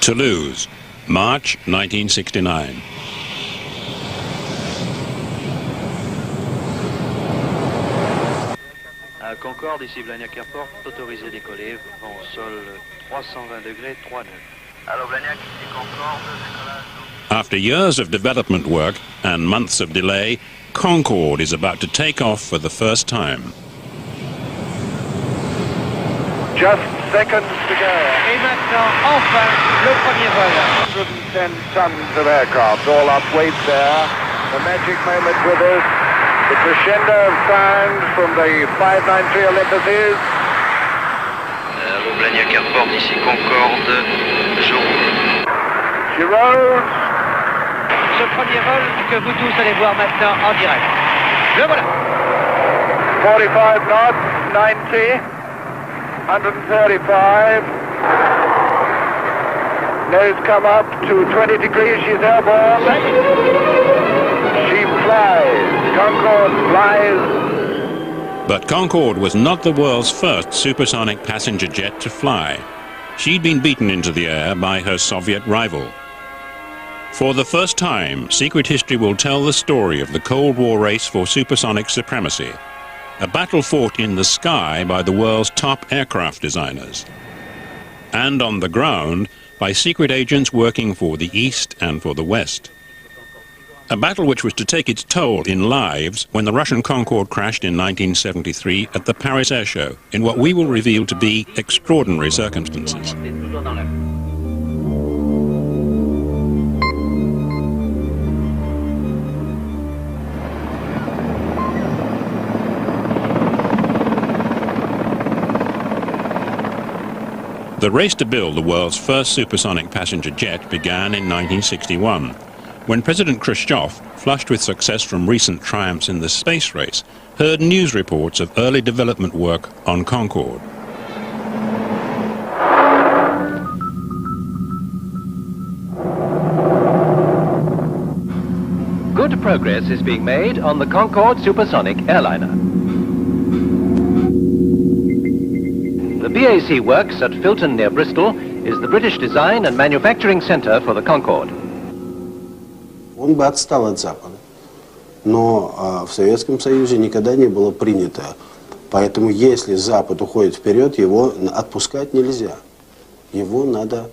Toulouse, March 1969. À Concorde, ici Blagnac Airport, autorisé décoller, vent au sol 320 degrés, 3 nœuds. Allô Blagnac, ici Concorde, décollage. After years of development work and months of delay, Concorde is about to take off for the first time. Just seconds to go. Et maintenant, enfin, le premier vol. 110 tons of aircraft, all up weight there. The magic moment with us. The crescendo of sound from the 593 Olympuses. Allô Blagnac Airport, ici Concorde, je roule. She rose. Ce premier vol que vous tous allez voir maintenant en direct. Le voilà. 45 knots, 90. 135. Nose come up to 20 degrees, she's airborne. She flies. Concorde flies. But Concorde was not the world's first supersonic passenger jet to fly. She'd been beaten into the air by her Soviet rival. For the first time, secret history will tell the story of the Cold War race for supersonic supremacy. A battle fought in the sky by the world's top aircraft designers, and on the ground by secret agents working for the East and for the West. A battle which was to take its toll in lives when the Russian Concorde crashed in 1973 at the Paris Air Show in what we will reveal to be extraordinary circumstances. The race to build the world's first supersonic passenger jet began in 1961, when President Khrushchev, flushed with success from recent triumphs in the space race, heard news reports of early development work on Concorde. Good progress is being made on the Concorde supersonic airliner. The BAC Works at Filton near Bristol is the British design and manufacturing center for the Concorde. Он бы отстал от Запада, но в Советском Союзе никогда не было принято. Поэтому если Запад уходит вперед, его отпускать нельзя. Его надо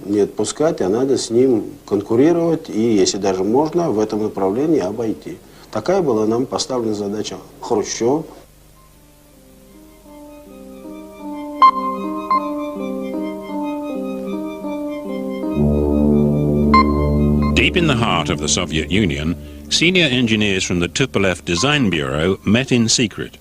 не отпускать, а надо с ним конкурировать и, если даже можно, в этом направлении обойти. Такая была нам поставлена задача Хрущева. Deep in the heart of the Soviet Union, senior engineers from the Tupolev Design Bureau met in secret.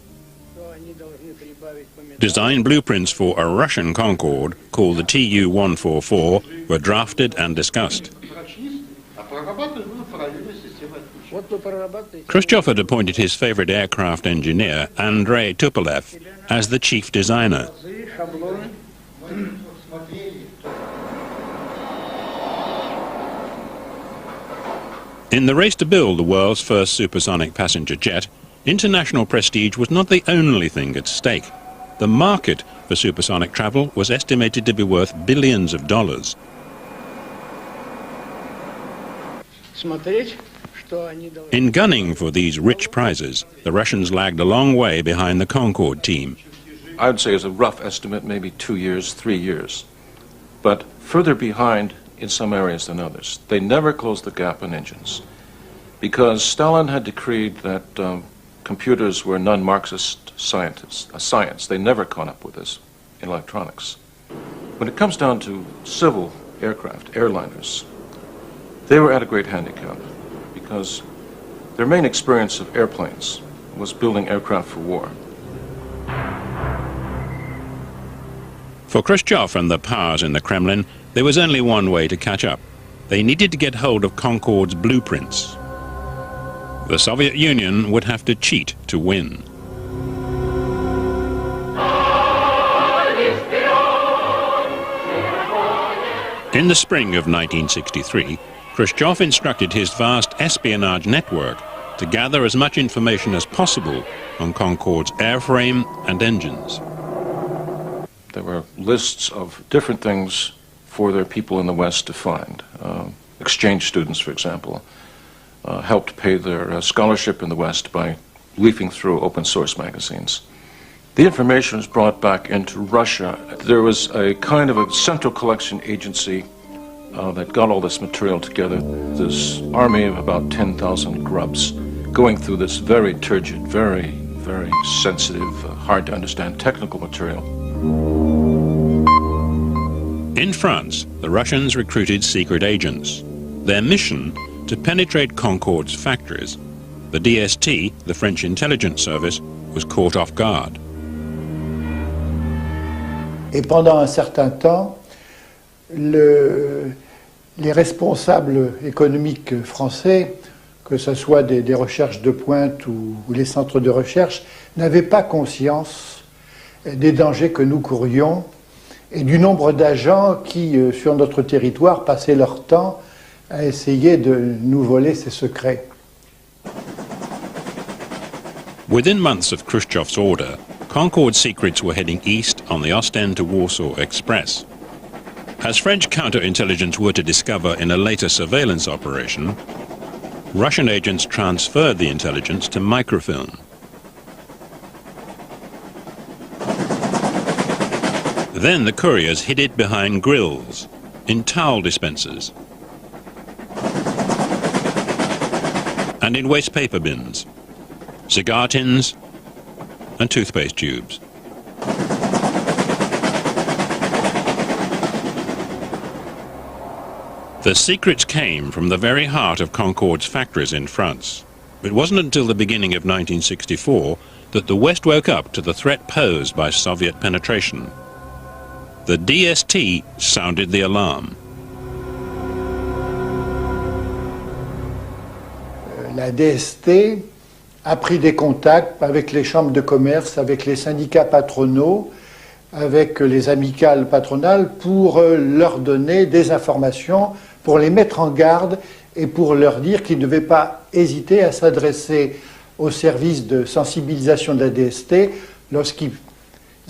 Design blueprints for a Russian Concorde, called the Tu-144, were drafted and discussed. Khrushchev had appointed his favorite aircraft engineer, Andrei Tupolev, as the chief designer. In the race to build the world's first supersonic passenger jet, international prestige was not the only thing at stake. The market for supersonic travel was estimated to be worth billions of dollars. In gunning for these rich prizes, the Russians lagged a long way behind the Concorde team. I would say as a rough estimate, maybe 2 years, 3 years, but further behind in some areas than others. They never closed the gap on engines because Stalin had decreed that computers were non-Marxist science. They never caught up with this in electronics. When it comes down to civil aircraft, airliners, they were at a great handicap because their main experience of airplanes was building aircraft for war. For Khrushchev and the powers in the Kremlin, there was only one way to catch up. They needed to get hold of Concorde's blueprints. The Soviet Union would have to cheat to win. In the spring of 1963, Khrushchev instructed his vast espionage network to gather as much information as possible on Concorde's airframe and engines. There were lists of different things for their people in the West to find. Exchange students, for example, helped pay their scholarship in the West by leafing through open source magazines. The information was brought back into Russia. There was a kind of a central collection agency that got all this material together, this army of about 10,000 grubs going through this very turgid, very sensitive, hard to understand technical material. In France, the Russians recruited secret agents. Their mission, to penetrate Concorde's factories. The DST, the French intelligence service, was caught off guard. Et pendant un certain temps, les responsables économiques français, que ce soit des recherches de pointe ou les centres de recherche, n'avaient pas conscience des dangers que nous courions et du nombre d'agents qui, sur notre territoire, passaient leur temps à essayer de nous voler ces secrets. Within months of Khrushchev's order, Concorde secrets were heading east on the Ostend to Warsaw Express. As French counterintelligence were to discover in a later surveillance operation, Russian agents transferred the intelligence to microfilm. Then the couriers hid it behind grills, in towel dispensers, and in waste paper bins, cigar tins, and toothpaste tubes. The secrets came from the very heart of Concorde's factories in France. It wasn't until the beginning of 1964 that the West woke up to the threat posed by Soviet penetration. The DST sounded the alarm. La DST a pris des contacts avec les chambres de commerce, avec les syndicats patronaux, avec les amicales patronales pour leur donner des informations, pour les mettre en garde et pour leur dire qu'ils ne devaient pas hésiter à s'adresser au service de sensibilisation de la DST lorsqu'ils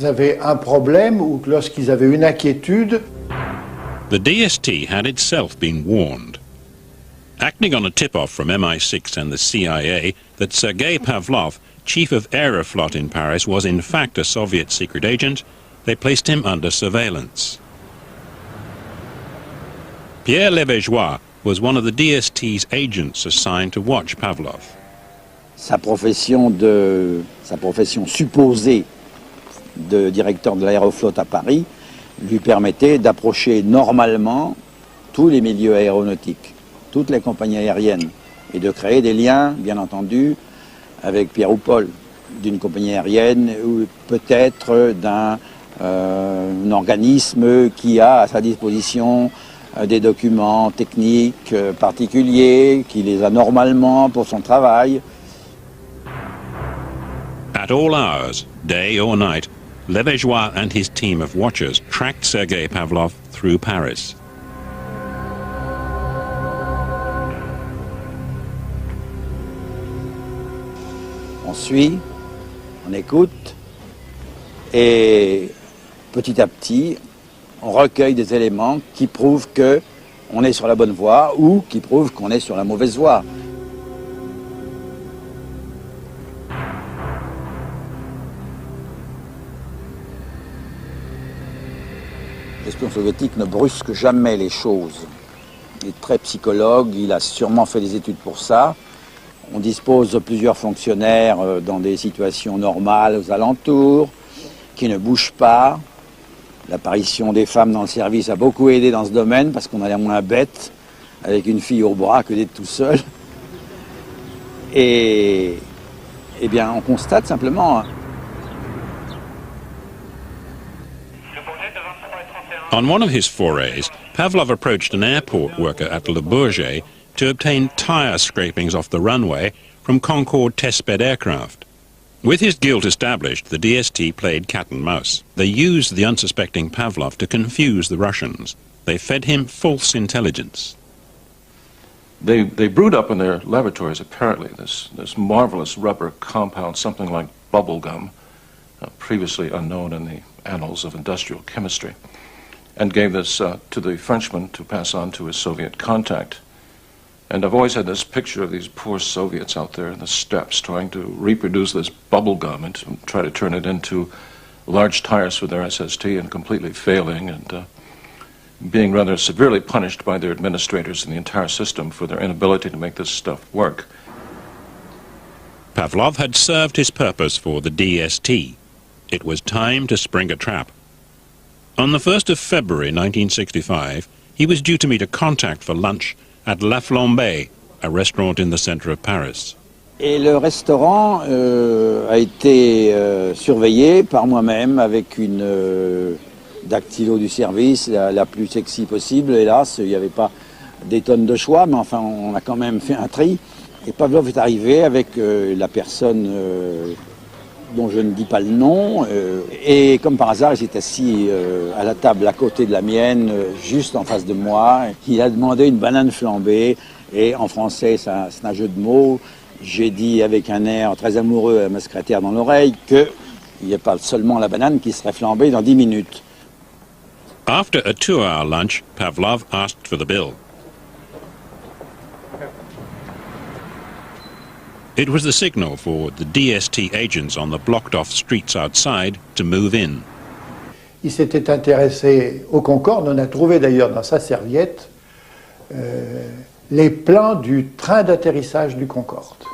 avaient un problème ou lorsqu'ils avaient une inquiétude. The DST had itself been warned. Acting on a tip-off from MI6 and the CIA that Sergei Pavlov, chief of Aeroflot in Paris, was in fact a Soviet secret agent, they placed him under surveillance. Pierre Levégeois was one of the DST's agents assigned to watch Pavlov. Sa profession supposée de directeur de l'Aéroflot à Paris lui permettait d'approcher normalement tous les milieux aéronautiques, toutes les compagnies aériennes, et de créer des liens, bien entendu, avec Pierre ou Paul, d'une compagnie aérienne ou peut-être d'un organisme qui a à sa disposition des documents techniques particuliers, qui les a normalement pour son travail. At all hours, day or night, Levégeois and his team of watchers tracked Sergei Pavlov through Paris. On suit, on écoute, et petit à petit, on recueille des éléments qui prouvent qu'on est sur la bonne voie ou qui prouvent qu'on est sur la mauvaise voie. L'espion soviétique ne brusque jamais les choses. Il est très psychologue, il a sûrement fait des études pour ça. On dispose de plusieurs fonctionnaires dans des situations normales aux alentours, qui ne bougent pas. L'apparition des femmes dans le service a beaucoup aidé dans ce domaine parce qu'on a l'air moins bête avec une fille au bras que d'être tout seul. Et eh bien, on constate simplement. On one of his forays, Pavlov approached an airport worker at Le Bourget to obtain tire scrapings off the runway from Concorde testbed aircraft. With his guilt established, the DST played cat and mouse. They used the unsuspecting Pavlov to confuse the Russians. They fed him false intelligence. They brewed up in their laboratories, apparently, this marvelous rubber compound, something like bubble gum, previously unknown in the annals of industrial chemistry, and gave this to the Frenchman to pass on to his Soviet contact. And I've always had this picture of these poor Soviets out there in the steppes trying to reproduce this bubble gum and try to turn it into large tires for their SST and completely failing and being rather severely punished by their administrators and the entire system for their inability to make this stuff work. Pavlov had served his purpose for the DST. It was time to spring a trap. On the 1st of February 1965, he was due to meet a contact for lunch at La Flambée, a restaurant in the center of Paris. Et le restaurant a été surveillé par moi-même avec une dactylo du service, la plus sexy possible. Hélas, il n'y avait pas des tonnes de choix, mais enfin, on a quand même fait un tri. Et Pavlov est arrivé avec la personne dont je ne dis pas le nom. Et comme par hasard, il s'est assis à la table à côté de la mienne, juste en face de moi. Il a demandé une banane flambée. Et en français, c'est un jeu de mots. J'ai dit avec un air très amoureux à ma secrétaire dans l'oreille qu'il n'y a pas seulement la banane qui serait flambée dans 10 minutes. After a 2-hour lunch, Pavlov asked for the bill. It was the signal for the DST agents on the blocked-off streets outside to move in. Il s'était intéressé au Concorde, on a trouvé d'ailleurs dans sa serviette les plans du train d'atterrissage du Concorde.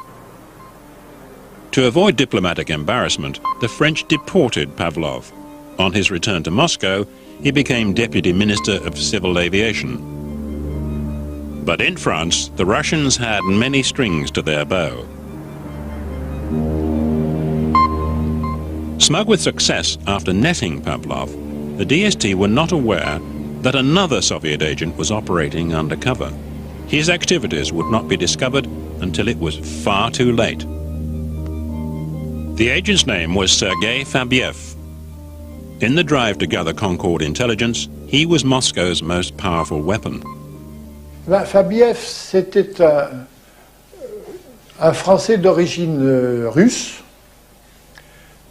To avoid diplomatic embarrassment, the French deported Pavlov. On his return to Moscow, he became Deputy Minister of Civil Aviation. But in France, the Russians had many strings to their bow. Smug with success after netting Pavlov, the DST were not aware that another Soviet agent was operating undercover. His activities would not be discovered until it was far too late. The agent's name was Sergei Fabiev. In the drive to gather Concorde intelligence, he was Moscow's most powerful weapon. Fabiev, c'était un Français d'origine russe,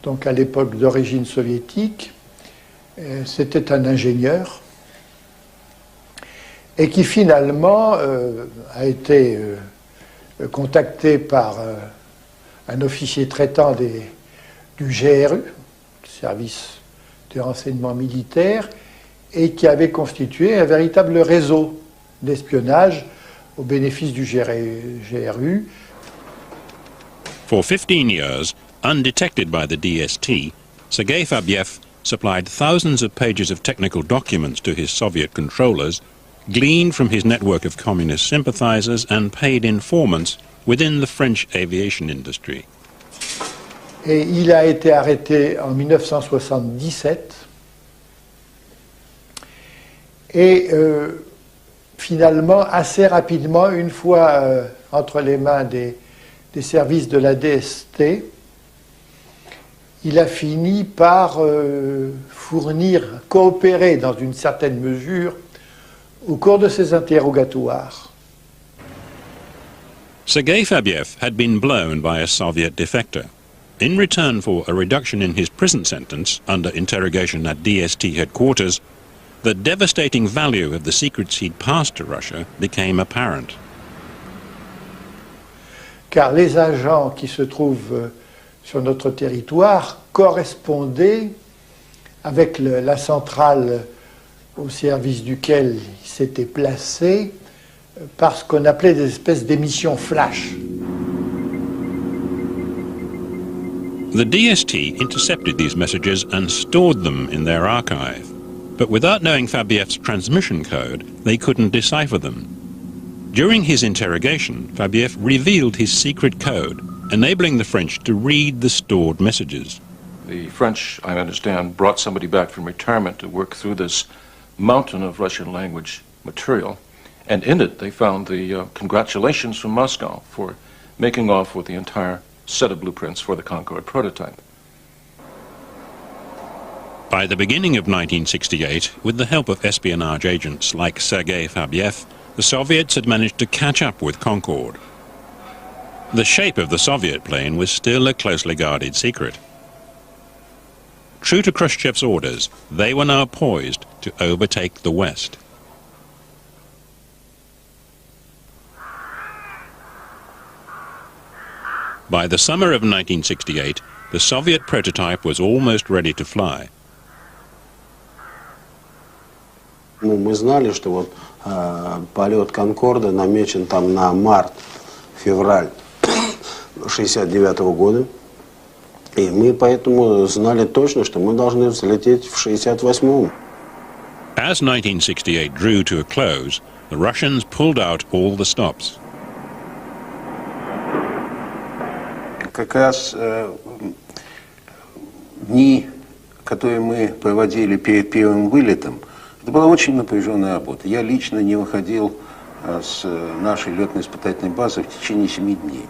donc à l'époque d'origine soviétique. C'était un ingénieur et qui finalement a été contacté par un officier traitant du GRU, service de renseignement militaire, et qui avait constitué un véritable réseau d'espionnage au bénéfice du GRU. For 15 years, undetected by the DST, Sergei Fabiev supplied thousands of pages of technical documents to his Soviet controllers, gleaned from his network of communist sympathizers and paid informants within the French aviation industry. Et il a été arrêté en 1977 et finalement, assez rapidement, une fois entre les mains des services de la DST, il a fini par coopérer dans une certaine mesure au cours de ses interrogatoires. Sergei Fabiev had been blown by a Soviet defector. In return for a reduction in his prison sentence under interrogation at DST headquarters, the devastating value of the secrets he'd passed to Russia became apparent. Car les agents qui se trouvent sur notre territoire correspondaient avec la centrale au service duquel il s'était placé par ce qu'on appelait des espèces d'émissions flash. The DST intercepted these messages and stored them in their archive. But without knowing Fabiev's transmission code, they couldn't decipher them. During his interrogation, Fabiev revealed his secret code, enabling the French to read the stored messages. The French, I understand, brought somebody back from retirement to work through this mountain of Russian language material, and in it they found the congratulations from Moscow for making off with the entire set of blueprints for the Concorde prototype. By the beginning of 1968, with the help of espionage agents like Sergei Fabiev, the Soviets had managed to catch up with Concorde. The shape of the Soviet plane was still a closely guarded secret. True to Khrushchev's orders, they were now poised to overtake the West. By the summer of 1968, the Soviet prototype was almost ready to fly. Мы знали, что вот полет Конкорда намечен там на март-февраль 1969 года. И мы поэтому знали точно, что мы должны взлететь в 1968. As 1968 drew to a close, the Russians pulled out all the stops. Как раз дни, которые мы проводили перед первым вылетом, это была очень напряженная работа. Я лично не выходил с нашей летно-испытательной базы в течение 7 дней.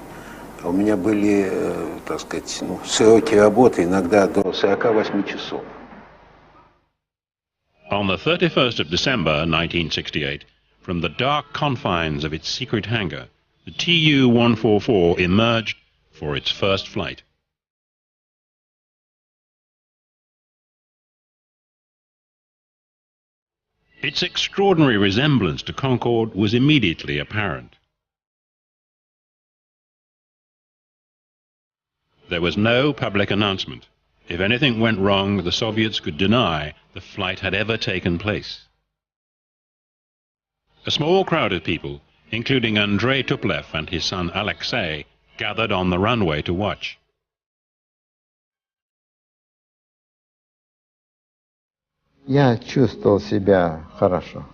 У меня были, так сказать, сроки работы иногда до 48 часов. On the 31st of December 1968, from the dark confines of its secret hangar, the Tu-144 emerged for its first flight. Its extraordinary resemblance to Concorde was immediately apparent. There was no public announcement. If anything went wrong, the Soviets could deny the flight had ever taken place. A small crowd of people, including Andrei Tupolev and his son Alexei, gathered on the runway to watch. Я чувствовал себя хорошо.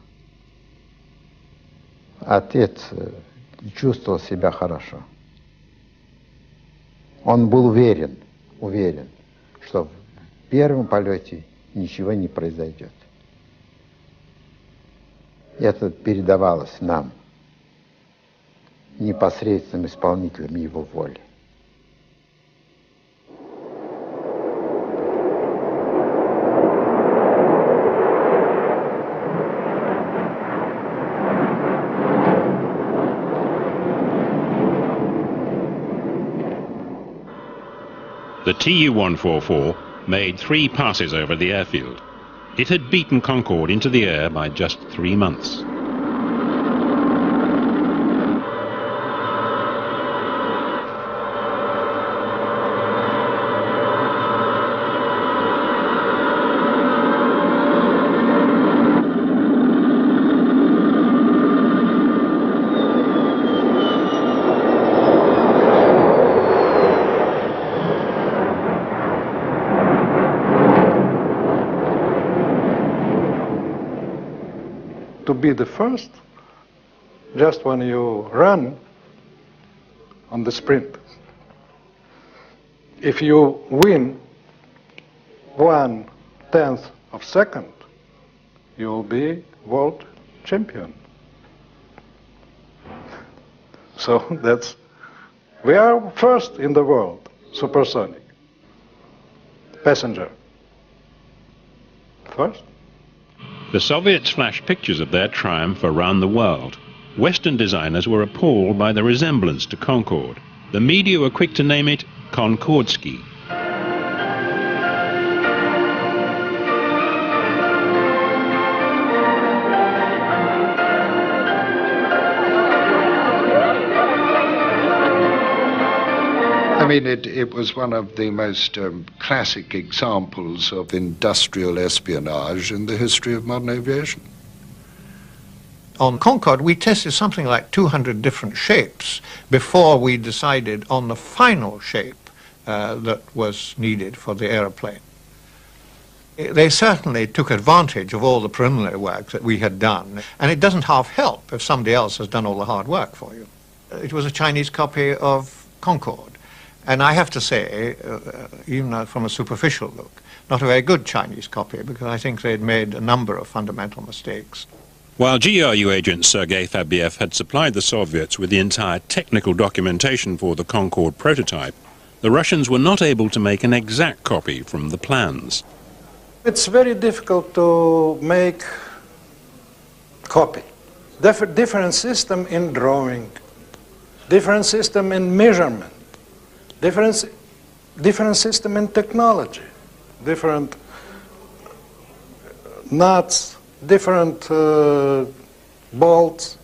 Отец чувствовал себя хорошо. Он был уверен, что в первом полете ничего не произойдет. Это передавалось нам, непосредственным исполнителям его воли. The Tu-144 made 3 passes over the airfield. It had beaten Concorde into the air by just 3 months. To be the first, just when you run on the sprint. If you win 1/10 of a second, you will be world champion. So we are first in the world, supersonic. Passenger. First. The Soviets flashed pictures of their triumph around the world. Western designers were appalled by the resemblance to Concorde. The media were quick to name it Concordski. I mean, it was one of the most classic examples of industrial espionage in the history of modern aviation. On Concorde, we tested something like 200 different shapes before we decided on the final shape that was needed for the aeroplane. They certainly took advantage of all the preliminary work that we had done, and it doesn't half help if somebody else has done all the hard work for you. It was a Chinese copy of Concorde. And I have to say, even from a superficial look, not a very good Chinese copy, because I think they'd made a number of fundamental mistakes. While GRU agent Sergei Fabiev had supplied the Soviets with the entire technical documentation for the Concorde prototype, the Russians were not able to make an exact copy from the plans. It's very difficult to make copy. Different system in drawing, different system in measurement. Different system in technology. different nuts, different bolts,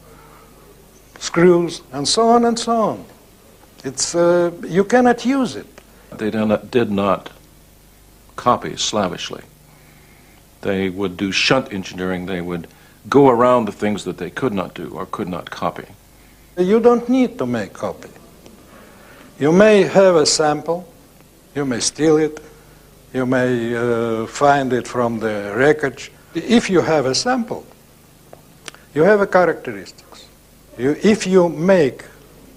screws, and so on and so on. It's, you cannot use it. They did not copy slavishly. They would do shunt engineering. They would go around the things that they could not do or could not copy. You don't need to make copy. You may have a sample, you may steal it, you may find it from the wreckage. If you have a sample, you have a characteristics. If you make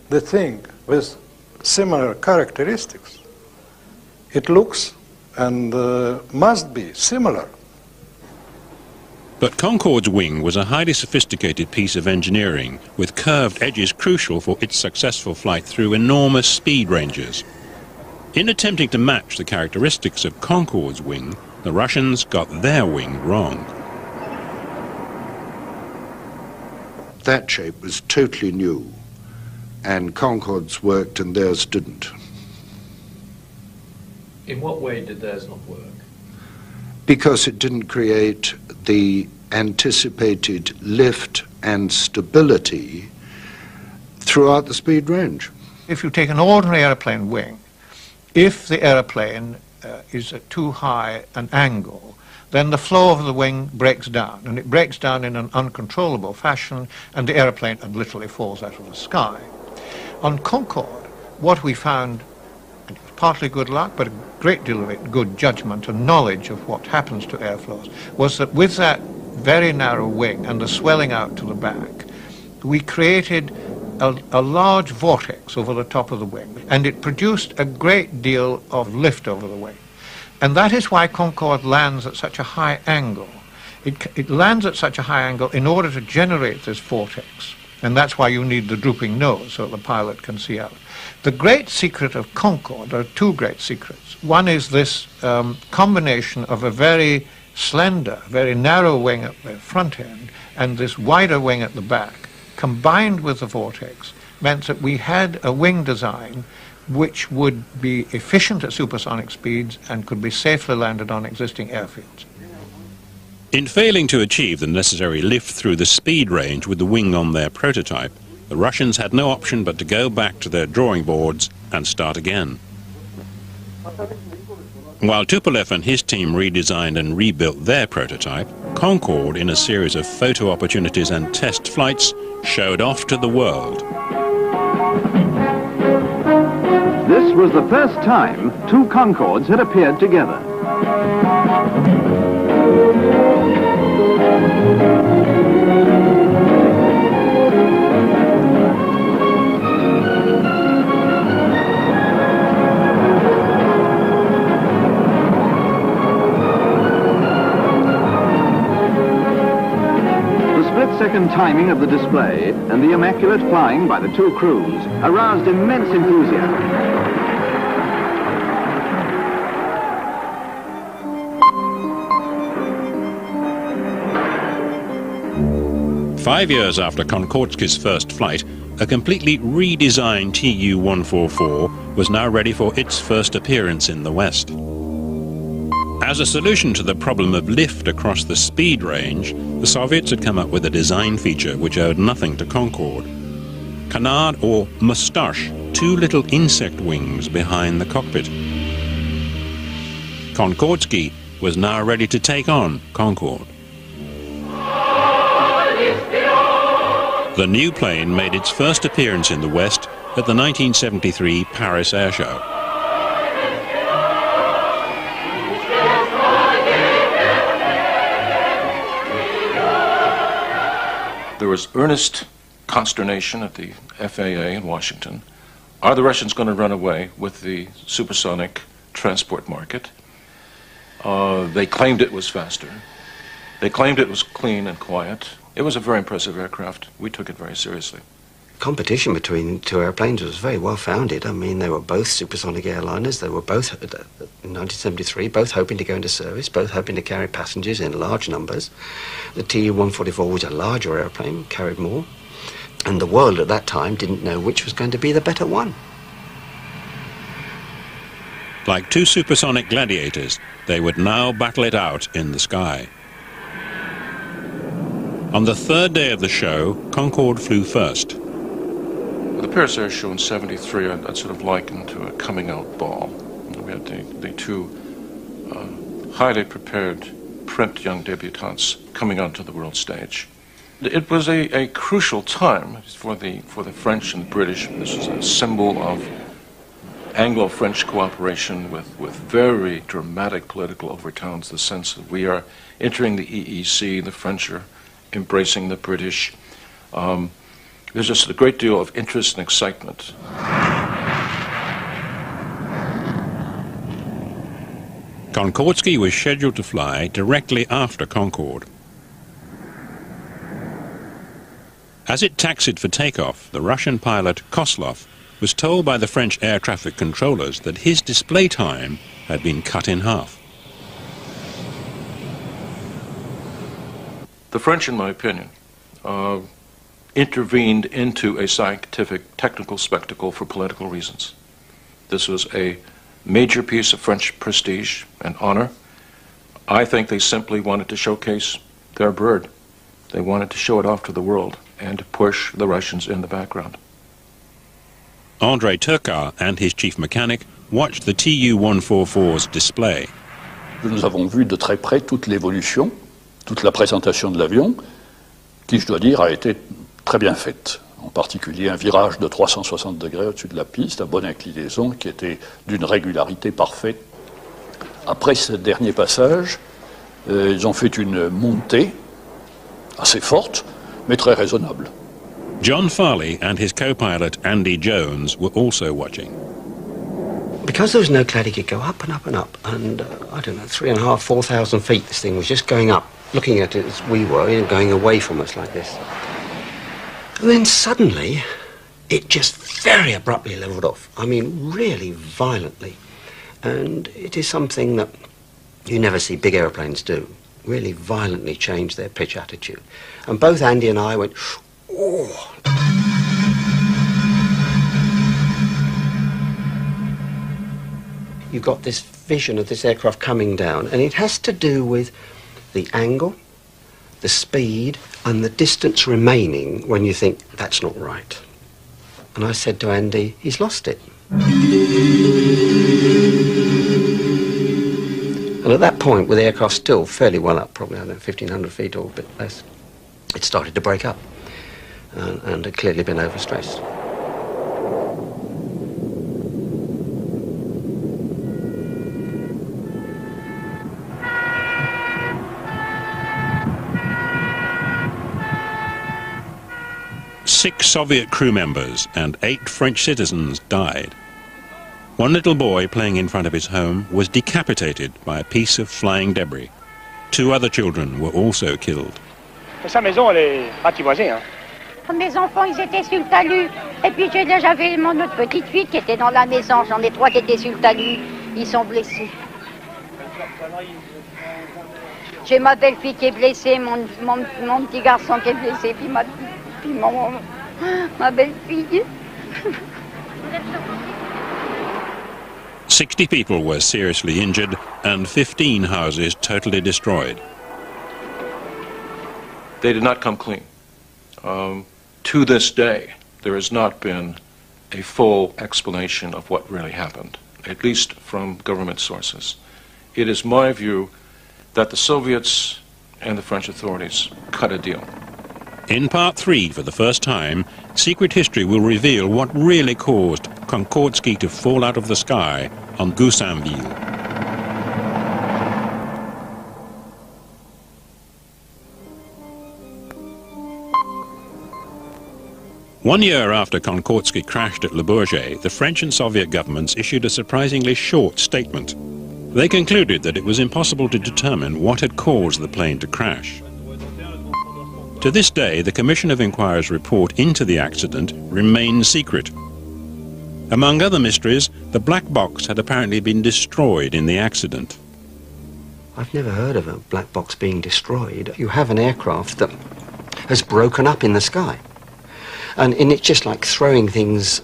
the thing with similar characteristics, it looks and must be similar. But Concorde's wing was a highly sophisticated piece of engineering, with curved edges crucial for its successful flight through enormous speed ranges. In attempting to match the characteristics of Concorde's wing, the Russians got their wing wrong. That shape was totally new, and Concorde's worked and theirs didn't. In what way did theirs not work? Because it didn't create the anticipated lift and stability throughout the speed range. If you take an ordinary airplane wing, if the airplane is at too high an angle, then the flow of the wing breaks down, and it breaks down in an uncontrollable fashion, and the airplane literally falls out of the sky. On Concorde, what we found, and it was partly good luck, but a great deal of it good judgment and knowledge of what happens to airflows, was that with that very narrow wing and the swelling out to the back, we created a large vortex over the top of the wing, and it produced a great deal of lift over the wing. And that is why Concorde lands at such a high angle. It lands at such a high angle in order to generate this vortex. And that's why you need the drooping nose so the pilot can see out. The great secret of Concorde, there are two great secrets. One is this combination of a very slender, very narrow wing at the front end and this wider wing at the back, combined with the vortex, meant that we had a wing design which would be efficient at supersonic speeds and could be safely landed on existing airfields. In failing to achieve the necessary lift through the speed range with the wing on their prototype, the Russians had no option but to go back to their drawing boards and start again. While Tupolev and his team redesigned and rebuilt their prototype, Concorde, in a series of photo opportunities and test flights, showed off to the world. This was the first time two Concordes had appeared together. Split-second timing of the display and the immaculate flying by the two crews aroused immense enthusiasm. 5 years after Konkordsky's first flight, a completely redesigned Tu-144 was now ready for its first appearance in the West. As a solution to the problem of lift across the speed range, the Soviets had come up with a design feature which owed nothing to Concorde. Canard or moustache, two little insect wings behind the cockpit. Konkordsky was now ready to take on Concorde. The new plane made its first appearance in the West at the 1973 Paris Air Show. There was earnest consternation at the FAA in Washington. Are the Russians going to run away with the supersonic transport market? They claimed it was faster. They claimed it was clean and quiet. It was a very impressive aircraft. We took it very seriously. Competition between two airplanes was very well founded. I mean, they were both supersonic airliners. They were both, in 1973, both hoping to go into service, both hoping to carry passengers in large numbers. The Tu-144 was a larger airplane, carried more. And the world at that time didn't know which was going to be the better one. Like two supersonic gladiators, they would now battle it out in the sky. On the third day of the show, Concorde flew first. The Paris Air Show in '73, I'd sort of likened to a coming-out ball. We had the two highly prepared print young debutantes coming onto the world stage. It was a crucial time for the French and British. This was a symbol of Anglo-French cooperation with very dramatic political overtones, the sense that we are entering the EEC, the French are embracing the British. There's just a great deal of interest and excitement. Konkordsky was scheduled to fly directly after Concorde. As it taxied for takeoff, the Russian pilot Koslov was told by the French air traffic controllers that his display time had been cut in half. The French, in my opinion, intervened into a scientific, technical spectacle for political reasons. This was a major piece of French prestige and honor. I think they simply wanted to showcase their bird. They wanted to show it off to the world and to push the Russians in the background. André Turcar and his chief mechanic watched the Tu-144's display. Nous avons vu de très près toute l'évolution, toute la présentation de l'avion, qui, je dois dire, a été très bien faite. En particulier un virage de 360 degrés au-dessus de la piste, à bonne inclinaison, qui était d'une régularité parfaite. Après ce dernier passage, ils ont fait une montée assez forte, mais très raisonnable. John Farley and his co-pilot Andy Jones were also watching. Because there was no cloud, it could go up and up and up, and I don't know, 3,500, 4,000 feet, this thing was just going up, looking at it as we were, and going away from us like this. And then suddenly, it just very abruptly leveled off. I mean, really violently. And it is something that you never see big aeroplanes do, really violently change their pitch attitude. And both Andy and I went, oh. You've got this vision of this aircraft coming down, and it has to do with the angle, the speed, and the distance remaining when you think, that's not right. And I said to Andy, he's lost it. And at that point, with the aircraft still fairly well up, probably, I don't know, 1,500 feet or a bit less, it started to break up and had clearly been overstressed. Six Soviet crew members and 8 French citizens died. One little boy playing in front of his home was decapitated by a piece of flying debris. 2 other children were also killed. Sa maison, elle est ratiboisée, hein. Mes enfants, ils étaient sur le talus. Et puis j'avais mon autre petite fille qui était dans la maison. J'en ai 3 qui étaient sur le talus. Ils sont blessés. J'ai ma belle-fille qui est blessée, mon petit garçon qui est blessé, puis ma belle-fille. 60 people were seriously injured and 15 houses totally destroyed. They did not come clean. To this day, there has not been a full explanation of what really happened, at least from government sources. It is my view that the Soviets and the French authorities cut a deal. In part 3, for the first time, Secret History will reveal what really caused Konkordsky to fall out of the sky on Goussainville. One year after Konkordsky crashed at Le Bourget, the French and Soviet governments issued a surprisingly short statement. They concluded that it was impossible to determine what had caused the plane to crash. To this day, the Commission of Inquiry's report into the accident remains secret. Among other mysteries, the black box had apparently been destroyed in the accident. I've never heard of a black box being destroyed. You have an aircraft that has broken up in the sky. And it's just like throwing things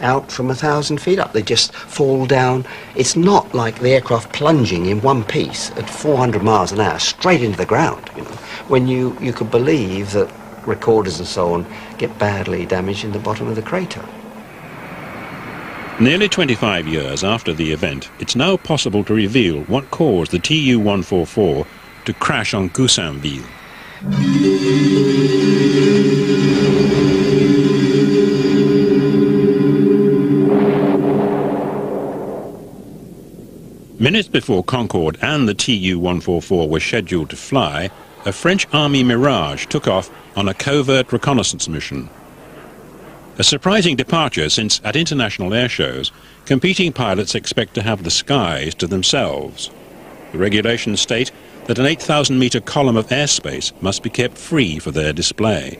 out from 1,000 feet up. They just fall down. It's not like the aircraft plunging in one piece at 400 miles an hour straight into the ground, you know, when you could believe that recorders and so on get badly damaged in the bottom of the crater. Nearly 25 years after the event, it's now possible to reveal what caused the Tu-144 to crash on Goussainville. Minutes before Concorde and the Tu-144 were scheduled to fly, a French Army Mirage took off on a covert reconnaissance mission. A surprising departure, since at international air shows, competing pilots expect to have the skies to themselves. The regulations state that an 8,000-meter column of airspace must be kept free for their display.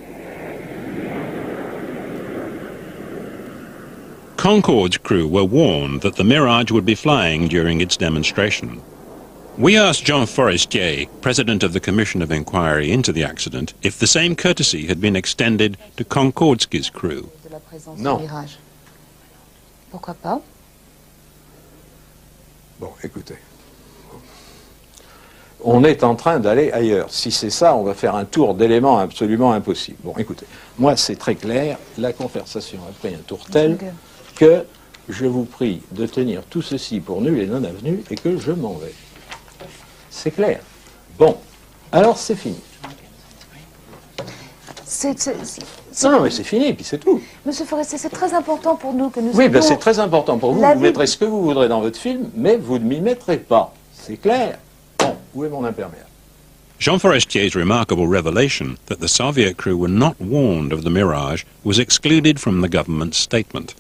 Concorde's crew were warned that the Mirage would be flying during its demonstration. We asked Jean Forestier, president of the Commission of Inquiry into the accident, if the same courtesy had been extended to Concorde's crew. Non. Pourquoi pas? Bon, écoutez. On est en train d'aller ailleurs. Si c'est ça, on va faire un tour d'éléments absolument impossible. Bon, écoutez, moi c'est très clair, la conversation a pris un tour tel que je vous prie de tenir tout ceci pour nul et non avenu et que je m'en vais. C'est clair. Bon, alors c'est fini. Non, mais c'est fini, puis c'est tout. Monsieur Forestier, c'est très important pour nous que nous... Oui, ben c'est très important pour vous. Vous mettrez ce que vous voudrez dans votre film, mais vous ne m'y mettrez pas. C'est clair. Bon, où est mon imperméable? Jean Forestier's remarkable revelation that the Soviet crew were not warned of the Mirage was excluded from the government's statement.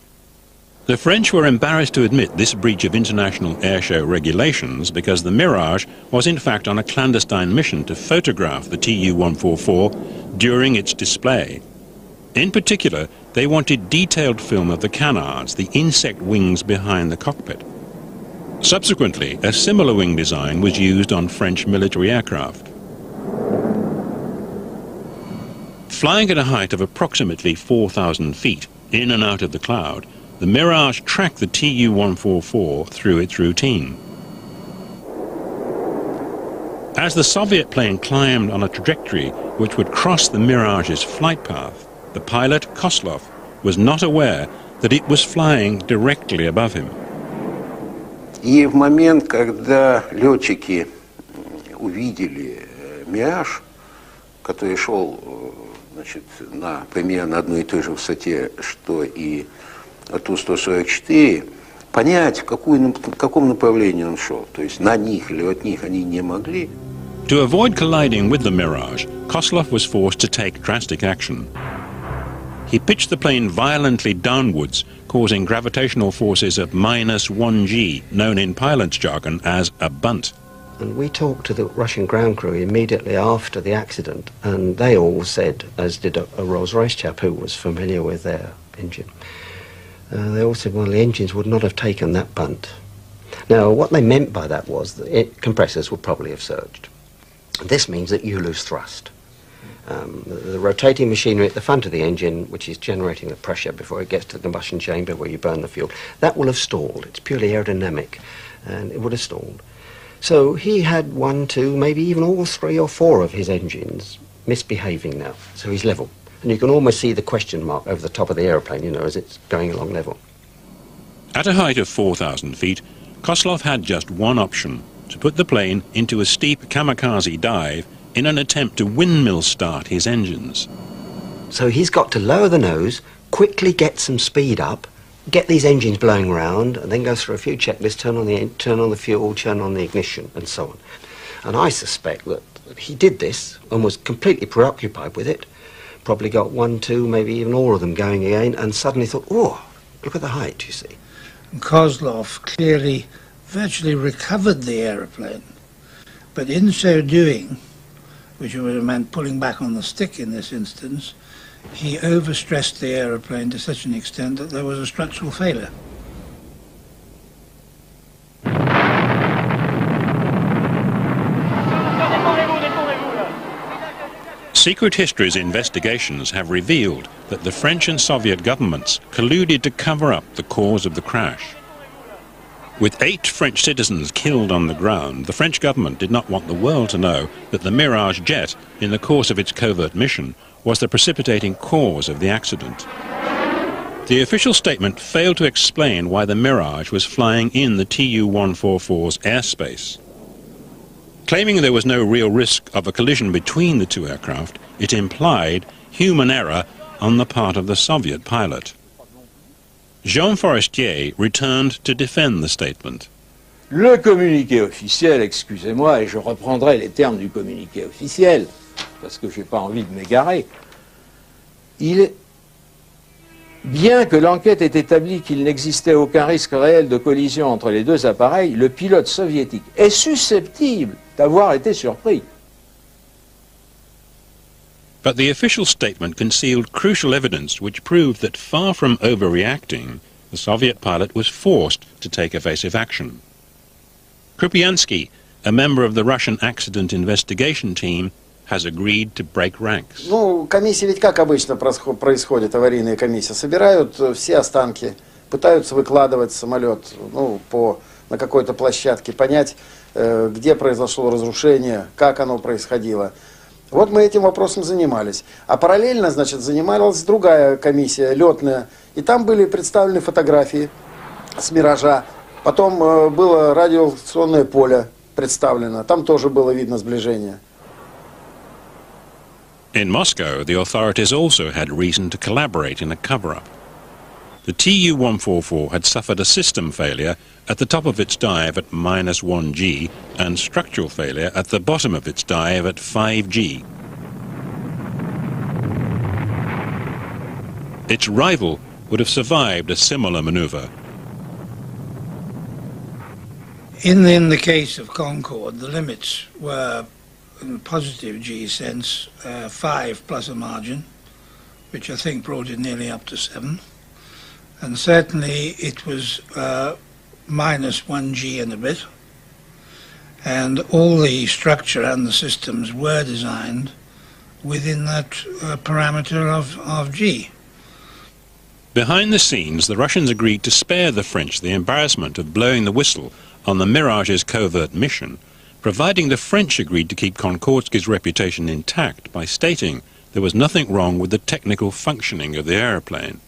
The French were embarrassed to admit this breach of international airshow regulations because the Mirage was in fact on a clandestine mission to photograph the Tu-144 during its display. In particular, they wanted detailed film of the canards, the insect wings behind the cockpit. Subsequently, a similar wing design was used on French military aircraft. Flying at a height of approximately 4,000 feet, in and out of the cloud, the Mirage tracked the Tu-144 through its routine. As the Soviet plane climbed on a trajectory which would cross the Mirage's flight path, the pilot, Koslov, was not aware that it was flying directly above him. И в момент, когда летчики увидели «Мираж», который шел, значит, на примерно одной и той же высоте, что и Ту-144, понять, в каком направлении он шел, то есть на них или от них, они не могли. To avoid colliding with the Mirage, Koslov was forced to take drastic action. He pitched the plane violently downwards, causing gravitational forces of -1g, known in pilot's jargon as a bunt. And we talked to the Russian ground crew immediately after the accident, and they all said, as did a Rolls-Royce chap who was familiar with their engine, they all said, well, the engines would not have taken that bunt. Now, what they meant by that was that compressors would probably have surged. This means that you lose thrust. The rotating machinery at the front of the engine, which is generating the pressure before it gets to the combustion chamber where you burn the fuel, that will have stalled. It's purely aerodynamic, and it would have stalled. So he had 1, 2, maybe even all 3 or 4 of his engines misbehaving now, so he's level. And you can almost see the question mark over the top of the aeroplane, you know, as it's going along level. At a height of 4,000 feet, Koslov had just one option, to put the plane into a steep kamikaze dive in an attempt to windmill start his engines. So he's got to lower the nose, quickly get some speed up, get these engines blowing around, and then go through a few checklists, turn on the fuel, turn on the ignition, and so on. And I suspect that he did this and was completely preoccupied with it, probably got 1, 2, maybe even all of them going again, and suddenly thought, oh, look at the height, you see. Kozlov clearly virtually recovered the aeroplane, but in so doing, which would have meant pulling back on the stick in this instance, he overstressed the aeroplane to such an extent that there was a structural failure. Secret History's investigations have revealed that the French and Soviet governments colluded to cover up the cause of the crash. With 8 French citizens killed on the ground, the French government did not want the world to know that the Mirage jet, in the course of its covert mission, was the precipitating cause of the accident. The official statement failed to explain why the Mirage was flying in the Tu-144's airspace. Claiming there was no real risk of a collision between the two aircraft, it implied human error on the part of the Soviet pilot. Jean Forestier returned to defend the statement. Le communiqué officiel, excusez-moi, et je reprendrai les termes du communiqué officiel, parce que je n'ai pas envie de m'égarer, bien que l'enquête ait établi qu'il n'existait aucun risque réel de collision entre les deux appareils, le pilote soviétique est susceptible d'avoir été surpris. But the official statement concealed crucial evidence which proved that far from overreacting, the Soviet pilot was forced to take evasive action. Krupyansky, a member of the Russian accident investigation team, has agreed to break ranks. Ну, комиссии ведь как обычно происходит, аварийная комиссия. Собирают все останки, пытаются выкладывать самолет на какой-то площадке, понять, где произошло разрушение, как оно происходило. Вот мы этим вопросом занимались. А параллельно, значит, занималась другая комиссия, летная. И там были представлены фотографии с «Миража». Потом было радиолокационное поле представлено. Там тоже было видно сближение. In Moscow, the authorities also had reason to collaborate in a cover-up. The Tu-144 had suffered a system failure at the top of its dive at -1G and structural failure at the bottom of its dive at 5G. Its rival would have survived a similar maneuver. In the case of Concorde, the limits were, in the positive G sense, 5 plus a margin, which I think brought it nearly up to 7. And certainly it was -1G and a bit. And all the structure and the systems were designed within that parameter of G. Behind the scenes, the Russians agreed to spare the French the embarrassment of blowing the whistle on the Mirage's covert mission, providing the French agreed to keep Konkordsky's reputation intact by stating there was nothing wrong with the technical functioning of the aeroplane.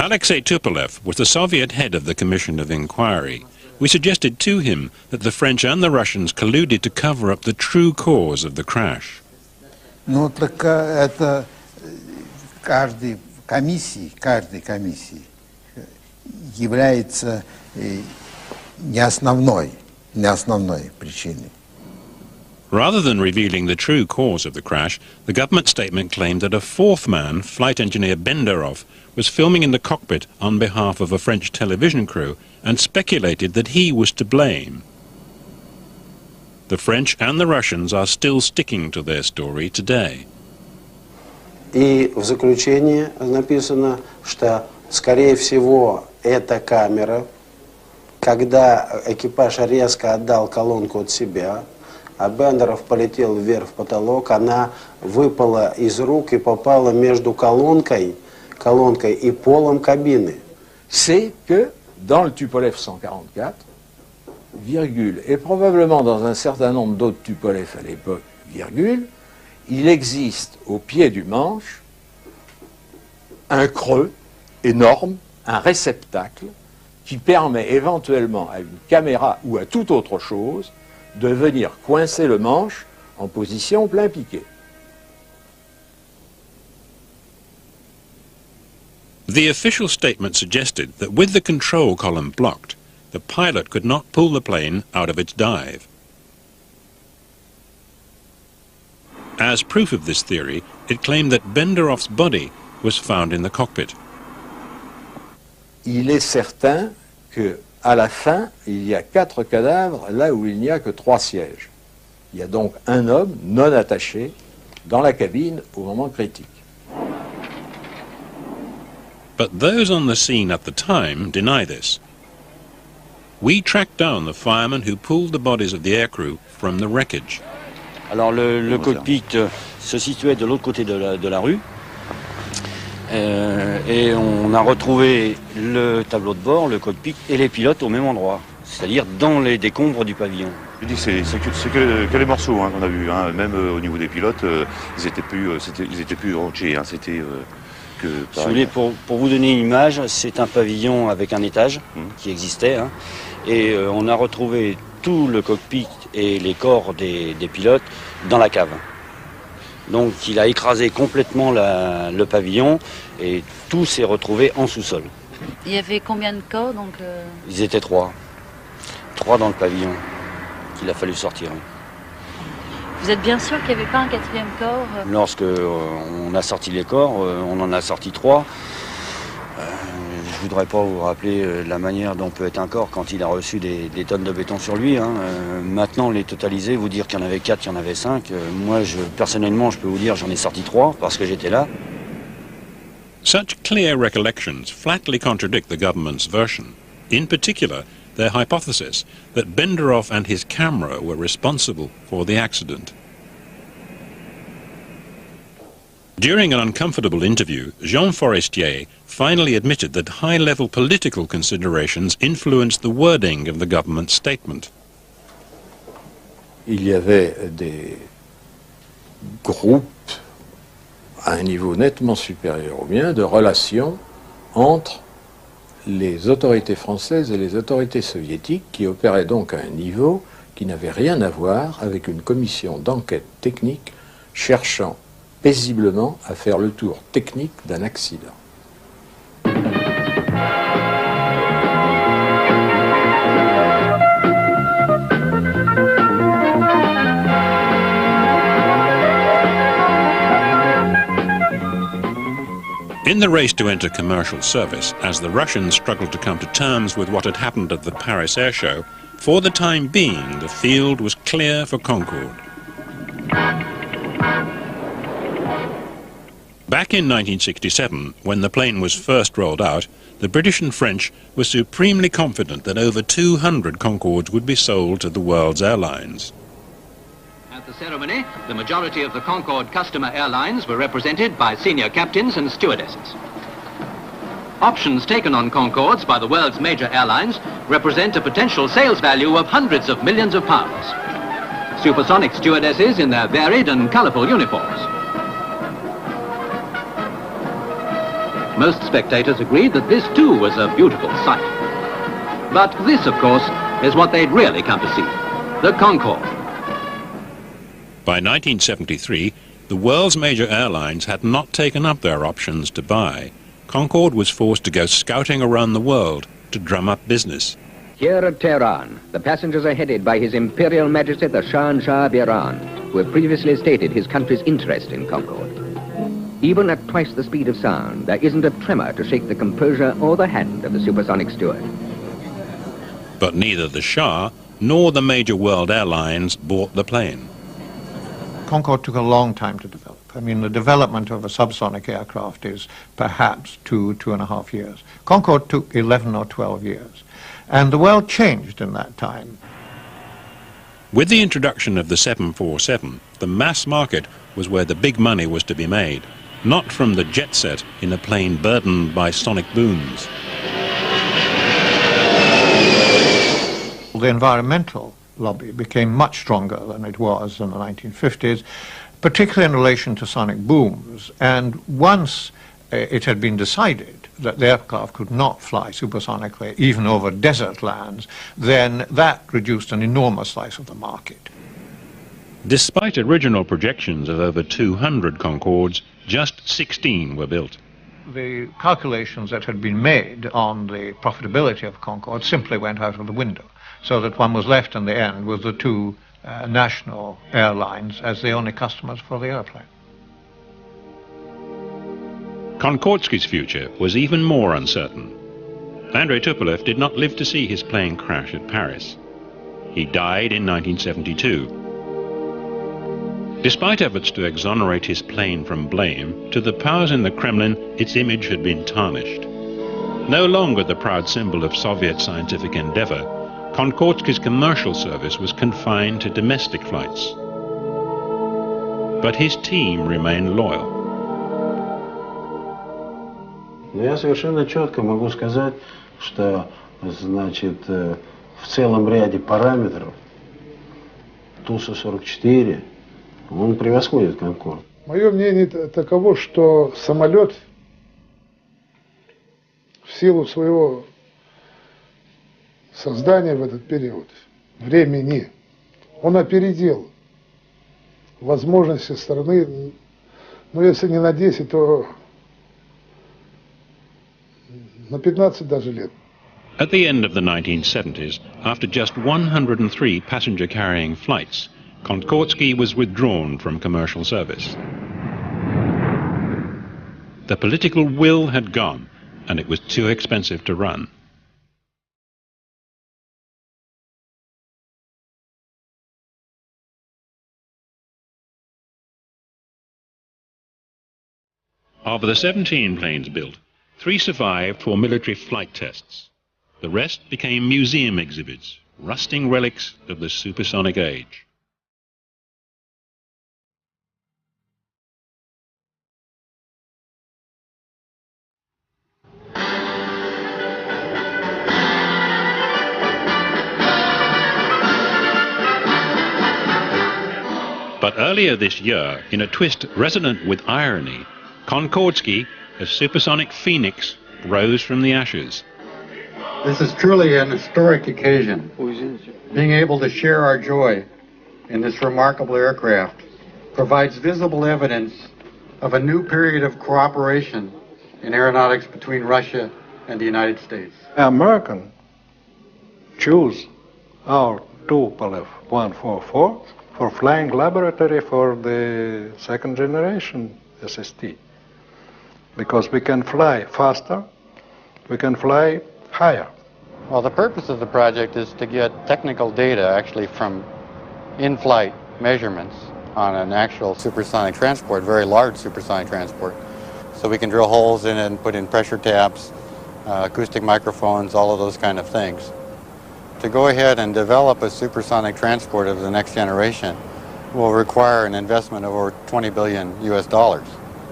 Alexei Tupolev was the Soviet head of the Commission of Inquiry. We suggested to him that the French and the Russians colluded to cover up the true cause of the crash. Ну, так это каждой комиссии является не основной причиной. Rather than revealing the true cause of the crash, the government statement claimed that a fourth man, flight engineer Benderov, was filming in the cockpit on behalf of a French television crew and speculated that he was to blame. The French and the Russians are still sticking to their story today. И в заключение написано, что, скорее всего, эта камера, когда экипаж резко отдал колонку от себя, а Бендеров полетел вверх в потолок, она выпала из рук и попала между колонкой и полом кабины. C'est que dans le Tupolev 144, virgule, et probablement dans un certain nombre d'autres Tupolev à l'époque, virgule, il existe au pied du manche un creux énorme, un réceptacle qui permet éventuellement à une caméra ou à toute autre chose de venir coincer le manche en position plein piqué. The official statement suggested that with the control column blocked, the pilot could not pull the plane out of its dive. As proof of this theory, it claimed that Benderov's body was found in the cockpit. Il est certain que à la fin, il y a 4 cadavres là où il n'y a que 3 sièges. Il y a donc un homme non attaché dans la cabine au moment critique. But those on the scene at the time deny this. We tracked down the firemen who pulled the bodies of the aircrew from the wreckage. Alors le cockpit se situait de l'autre côté de la rue. Et on a retrouvé le tableau de bord, le cockpit et les pilotes au même endroit, c'est-à-dire dans les décombres du pavillon. Je dis c'est que les morceaux qu'on a vus, hein. Même au niveau des pilotes, ils étaient plus entiers, hein. C'était que... Si vous voulez, pour vous donner une image, c'est un pavillon avec un étage qui existait, hein. Et on a retrouvé tout le cockpit et les corps des pilotes dans la cave. Donc il a écrasé complètement le pavillon et tout s'est retrouvé en sous-sol. Il y avait combien de corps donc Ils étaient 3. 3 dans le pavillon qu'il a fallu sortir. Vous êtes bien sûr qu'il n'y avait pas un 4e corps Lorsque on a sorti les corps, on en a sorti 3. Je ne voudrais pas vous rappeler la manière dont peut être un corps quand il a reçu des tonnes de béton sur lui, hein. Maintenant, les totaliser, vous dire qu'il y en avait 4, qu'il y en avait 5. Moi, personnellement, je peux vous dire j'en ai sorti 3 parce que j'étais là. Such clear recollections flatly contradict the government's version. In particular, their hypothesis that Benderoff and his camera were responsible for the accident. During an uncomfortable interview, Jean Forestier finally admitted that high-level political considerations influenced the wording of the government statement. Il y avait des groupes à un niveau nettement supérieur au mien de relations entre les autorités françaises et les autorités soviétiques qui opéraient donc à un niveau qui n'avait rien à voir avec une commission d'enquête technique cherchant paisiblement à faire le tour technique d'un accident. In the race to enter commercial service, as the Russians struggled to come to terms with what had happened at the Paris Air Show, for the time being, the field was clear for Concorde. Back in 1967, when the plane was first rolled out, the British and French were supremely confident that over 200 Concordes would be sold to the world's airlines. At the ceremony, the majority of the Concorde customer airlines were represented by senior captains and stewardesses. Options taken on Concordes by the world's major airlines represent a potential sales value of hundreds of millions of pounds. Supersonic stewardesses in their varied and colourful uniforms. Most spectators agreed that this too was a beautiful sight. But this, of course, is what they'd really come to see, the Concorde. By 1973, the world's major airlines had not taken up their options to buy. Concorde was forced to go scouting around the world to drum up business. Here at Tehran, the passengers are headed by His Imperial Majesty the Shah of Iran, who had previously stated his country's interest in Concorde. Even at twice the speed of sound, there isn't a tremor to shake the composure or the hand of the supersonic steward. But neither the Shah nor the major world airlines bought the plane. Concorde took a long time to develop. I mean, the development of a subsonic aircraft is perhaps 2.5 years. Concorde took 11 or 12 years. And the world changed in that time. With the introduction of the 747, the mass market was where the big money was to be made, not from the jet set in a plane burdened by sonic booms. The environmental lobby became much stronger than it was in the 1950s, particularly in relation to sonic booms. And once it had been decided that the aircraft could not fly supersonically, even over desert lands, then that reduced an enormous slice of the market. Despite original projections of over 200 Concordes, just 16 were built. The calculations that had been made on the profitability of Concorde simply went out of the window, so that one was left in the end with the two national airlines as the only customers for the airplane. Konkordsky's future was even more uncertain. Andrei Tupolev did not live to see his plane crash at Paris. He died in 1972. Despite efforts to exonerate his plane from blame, to the powers in the Kremlin, its image had been tarnished. No longer the proud symbol of Soviet scientific endeavor, Konkordsky's commercial service was confined to domestic flights. but his team remained loyal. Я совершенно четко могу сказать, что, значит, в целом ряде параметров Ту-44 он превосходит Конкорд. Мое мнение таково, что самолет в силу своего создания в этот период времени, он опередил возможности страны, ну если не на 10, то на 15 даже лет. At the end of the 1970s, after just 103 passenger-carrying flights, Concorde was withdrawn from commercial service. The political will had gone, and it was too expensive to run. Of the 17 planes built, 3 survived for military flight tests. The rest became museum exhibits, rusting relics of the supersonic age. But earlier this year, in a twist resonant with irony, Concorde, a supersonic phoenix, rose from the ashes. This is truly an historic occasion. Being able to share our joy in this remarkable aircraft provides visible evidence of a new period of cooperation in aeronautics between Russia and the United States. American choose our Tupolev 144 for flying laboratory for the second generation SST. Because we can fly faster, we can fly higher. Well, the purpose of the project is to get technical data actually from in-flight measurements on an actual supersonic transport, very large supersonic transport. So we can drill holes in it and put in pressure taps, acoustic microphones, all of those kind of things. To go ahead and develop a supersonic transport of the next generation will require an investment of over $20 billion US.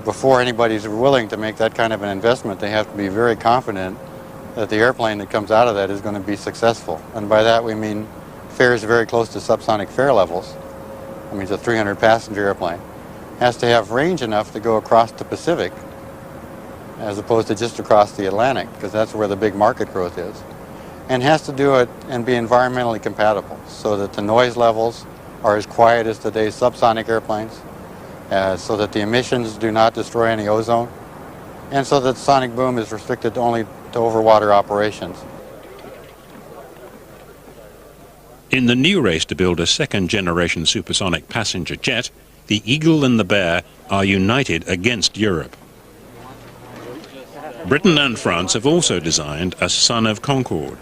Before anybody's willing to make that kind of an investment, they have to be very confident that the airplane that comes out of that is going to be successful. And by that we mean fares very close to subsonic fare levels. I mean, it's a 300-passenger airplane. Has to have range enough to go across the Pacific as opposed to just across the Atlantic, because that's where the big market growth is. And has to do it and be environmentally compatible so that the noise levels are as quiet as today's subsonic airplanes, so that the emissions do not destroy any ozone, and so that sonic boom is restricted only to overwater operations. In the new race to build a second-generation supersonic passenger jet, the Eagle and the Bear are united against Europe. Britain and France have also designed a son of Concorde.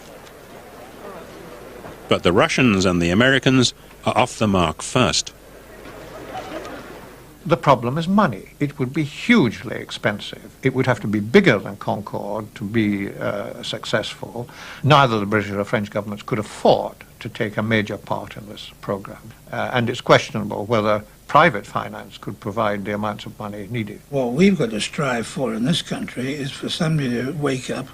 But the Russians and the Americans are off the mark first. The problem is money. It would be hugely expensive. It would have to be bigger than Concorde to be successful. Neither the British or French governments could afford to take a major part in this program. And it's questionable whether private finance could provide the amounts of money needed. What we've got to strive for in this country is for somebody to wake up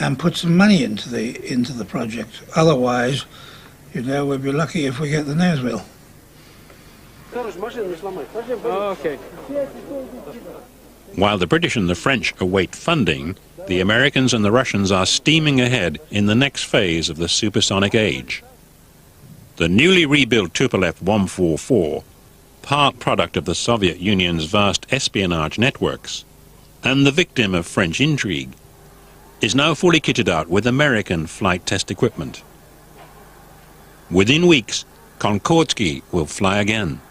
and put some money into the project. Otherwise, you know, we'll be lucky if we get the nose wheel. Okay. While the British and the French await funding, the Americans and the Russians are steaming ahead in the next phase of the supersonic age. The newly rebuilt Tupolev 144, part product of the Soviet Union's vast espionage networks, and the victim of French intrigue, is now fully kitted out with American flight test equipment. Within weeks, Concorde will fly again.